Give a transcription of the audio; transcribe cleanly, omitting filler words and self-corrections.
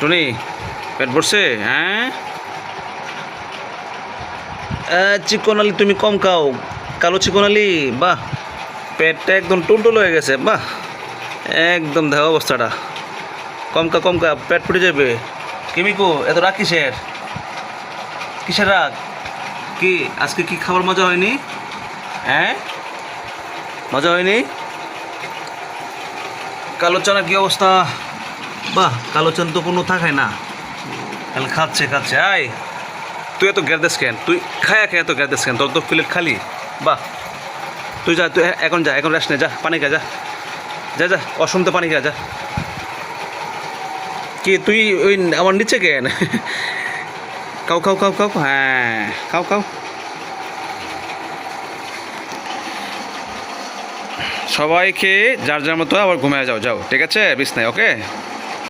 Tony পেট ভরছে? হ্যাঁ, চিকন আলি তুমি কম খাও, কালো চিকন আলি। বাহ, পেটটা একদম টুলটুল হয়ে গেছে। বাহ, একদম দেখো অবস্থাটা। কম কা, পেট ফুটে যাবে। কিমিকো এত রাগ কিসের? কিসের রাগ? কি আজকে কি খাবার মজা হয়নি? হ্যাঁ, মজা হয়নি? কালো চানার কি অবস্থা? বাহ, কালো চান তো কোনো থাকায় না, খালি খাচ্ছে। আয়, তুই এত গ্যারদেস কেন? তুই খায়া খেয়ে এত গ্যারদেস কেন? তোর তো প্লেট খালি। বাহ, তুই যা, তুই এখন যা, এখন রেস্ট নে, যা পানি খা, যা যা যা, অসম তো পানি খা, যা। কি তুই ওই আমার নিচে কেন? খাও, হ্যাঁ, খাও। সবাইকে যার যার মতো আবার ঘুমিয়ে যাও, ঠিক আছে? বিছনায়, ওকে।